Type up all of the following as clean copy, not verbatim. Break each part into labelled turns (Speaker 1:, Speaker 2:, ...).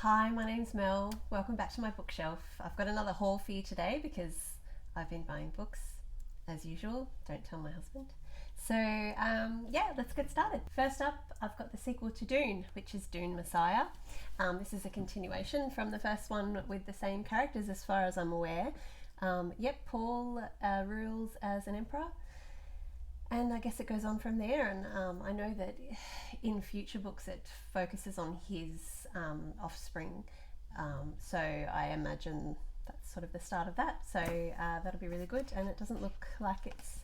Speaker 1: Hi, my name's Mel. Welcome back to my bookshelf. I've got another haul for you today because I've been buying books as usual. Don't tell my husband. So yeah, let's get started. First up, I've got the sequel to Dune, which is Dune Messiah. This is a continuation from the first one with the same characters as far as I'm aware. Yep, Paul rules as an emperor. And I guess it goes on from there, and I know that in future books it focuses on his offspring, so I imagine that's sort of the start of that, so that'll be really good, and it doesn't look like it's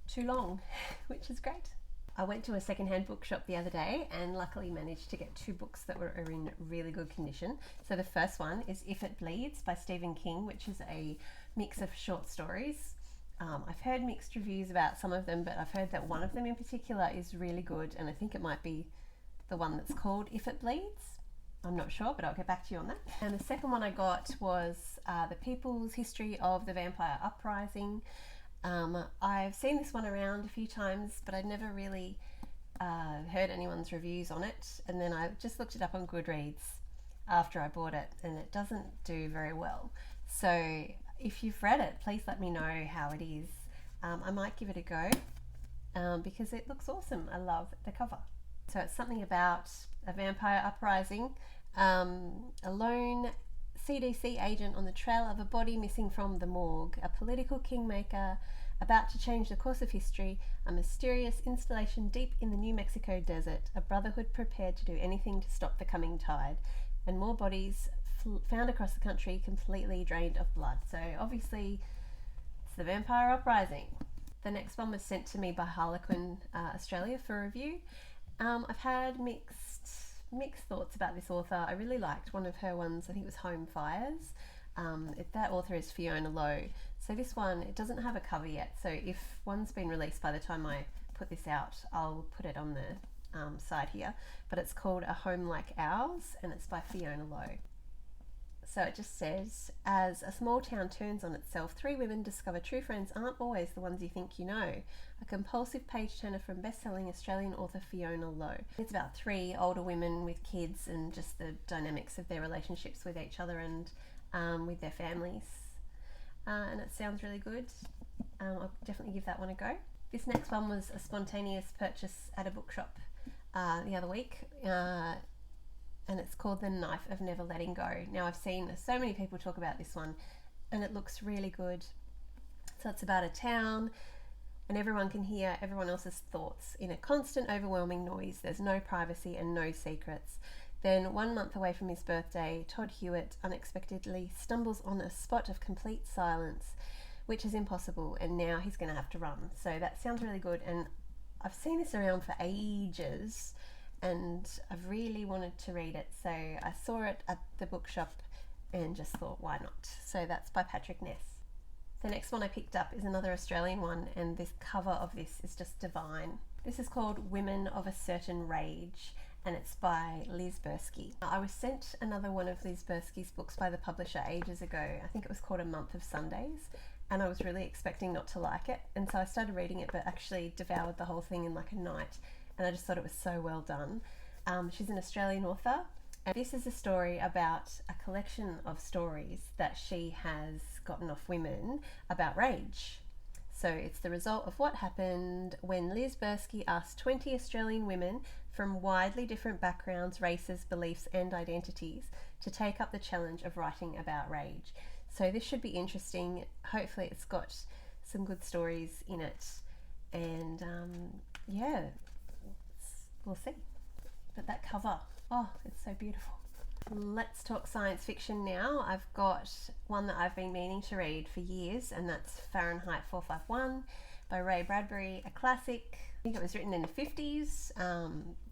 Speaker 1: too long, which is great. I went to a secondhand bookshop the other day and luckily managed to get two books that were in really good condition. So the first one is If It Bleeds by Stephen King, which is a mix of short stories. I've heard mixed reviews about some of them, but I've heard that one of them in particular is really good, and I think it might be the one that's called If It Bleeds. I'm not sure, but I'll get back to you on that. And the second one I got was The People's History of the Vampire Uprising. I've seen this one around a few times, but I'd never really heard anyone's reviews on it, and then I just looked it up on Goodreads after I bought it, and it doesn't do very well. So if you've read it, please let me know how it is. I might give it a go because it looks awesome. I love the cover. So it's something about a vampire uprising, a lone CDC agent on the trail of a body missing from the morgue, a political kingmaker about to change the course of history, a mysterious installation deep in the New Mexico desert, a brotherhood prepared to do anything to stop the coming tide, and more bodies found across the country completely drained of blood. So obviously it's the vampire uprising. The next one was sent to me by Harlequin Australia for review. I've had mixed thoughts about this author. I really liked one of her ones. I think it was Home Fires. That author is Fiona Lowe. So this one, it doesn't have a cover yet, so if one's been released by the time I put this out, I'll put it on the side here, but it's called A Home Like Ours, and it's by Fiona Lowe. So it just says, as a small town turns on itself, three women discover true friends aren't always the ones you think you know. A compulsive page-turner from best-selling Australian author Fiona Lowe. It's about three older women with kids and just the dynamics of their relationships with each other and with their families. And it sounds really good. I'll definitely give that one a go. This next one was a spontaneous purchase at a bookshop the other week. And it's called The Knife of Never Letting Go. Now I've seen so many people talk about this one and it looks really good. So it's about a town and everyone can hear everyone else's thoughts in a constant overwhelming noise. There's no privacy and no secrets. Then 1 month away from his birthday, Todd Hewitt unexpectedly stumbles on a spot of complete silence, which is impossible, and now he's going to have to run. So that sounds really good, and I've seen this around for ages and I've really wanted to read it, so I saw it at the bookshop and just thought, why not? So that's by Patrick Ness. The next one I picked up is another Australian one, and this cover of this is just divine. This is called Women of a Certain Rage, and it's by Liz Bursky. I was sent another one of Liz Bursky's books by the publisher ages ago. I think it was called A Month of Sundays, and I was really expecting not to like it, and so I started reading it but actually devoured the whole thing in like a night. And I just thought it was so well done. She's an Australian author, and this is a story about a collection of stories that she has gotten off women about rage. So it's the result of what happened when Liz Bursky asked 20 Australian women from widely different backgrounds, races, beliefs and identities to take up the challenge of writing about rage. So this should be interesting. Hopefully it's got some good stories in it, and yeah, we'll see. But that cover, oh, it's so beautiful. Let's talk science fiction now. I've got one that I've been meaning to read for years, and that's Fahrenheit 451 by Ray Bradbury, a classic. I think it was written in the 50s.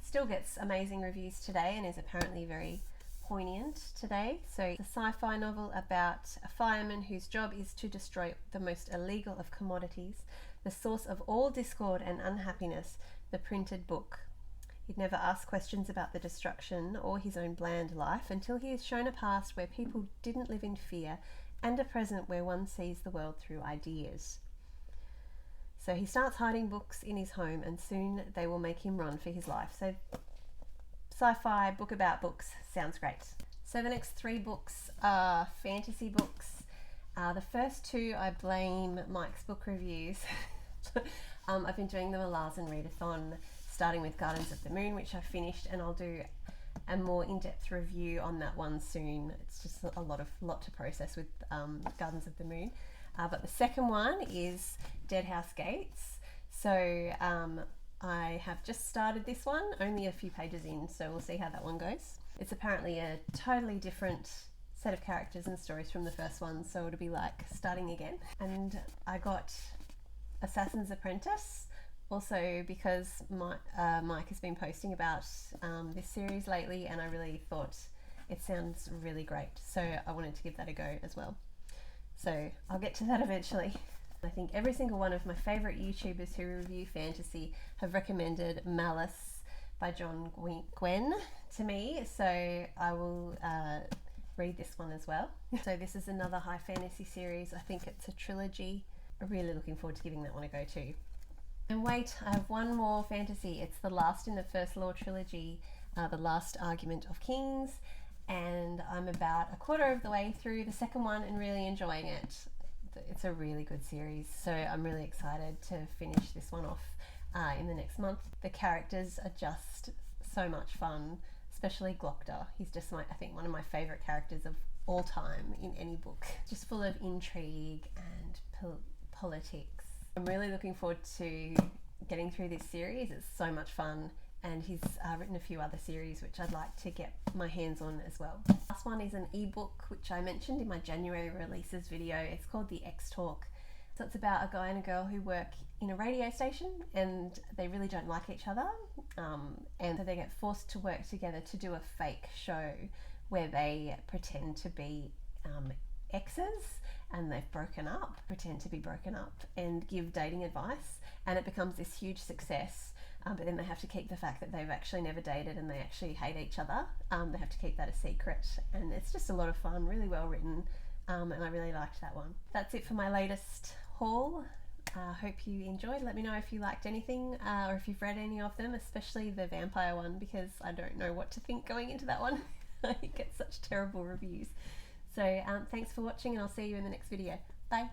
Speaker 1: Still gets amazing reviews today and is apparently very poignant today. So it's a sci-fi novel about a fireman whose job is to destroy the most illegal of commodities, the source of all discord and unhappiness, the printed book. He'd never ask questions about the destruction or his own bland life until he is shown a past where people didn't live in fear and a present where one sees the world through ideas. So he starts hiding books in his home and soon they will make him run for his life. So sci-fi book about books sounds great. So the next 3 books are fantasy books. The first 2 I blame Mike's book reviews. I've been doing the Malazan readathon, starting with Gardens of the Moon, which I finished, and I'll do a more in-depth review on that one soon. It's just a lot to process with Gardens of the Moon. But the second one is Deadhouse Gates. So I have just started this one, only a few pages in, so we'll see how that one goes. It's apparently a totally different set of characters and stories from the first one, so it'll be like starting again. And I got Assassin's Apprentice, also because Mike has been posting about this series lately, and I really thought it sounds really great, so I wanted to give that a go as well. So I'll get to that eventually. I think every single one of my favourite YouTubers who review fantasy have recommended Malice by John Gwynne to me, so I will read this one as well. So this is another high fantasy series. I think it's a trilogy. I'm really looking forward to giving that one a go too. And wait, I have one more fantasy. It's the last in the First Law trilogy, The Last Argument of Kings, and I'm about a quarter of the way through the second one and really enjoying it. It's a really good series, so I'm really excited to finish this one off in the next month. The characters are just so much fun, especially Glokta. He's just I think one of my favourite characters of all time in any book. Just full of intrigue and politics. I'm really looking forward to getting through this series. It's so much fun, and he's written a few other series which I'd like to get my hands on as well. The last one is an ebook which I mentioned in my January releases video. It's called The X Talk. So it's about a guy and a girl who work in a radio station, and they really don't like each other, and so they get forced to work together to do a fake show where they pretend to be exes, and they've pretend to be broken up, and give dating advice, and it becomes this huge success. But then they have to keep the fact that they've actually never dated and they actually hate each other. They have to keep that a secret, and it's just a lot of fun, really well written, and I really liked that one. That's it for my latest haul. Hope you enjoyed. Let me know if you liked anything, or if you've read any of them, especially the vampire one, because I don't know what to think going into that one. I get such terrible reviews. So thanks for watching, and I'll see you in the next video. Bye.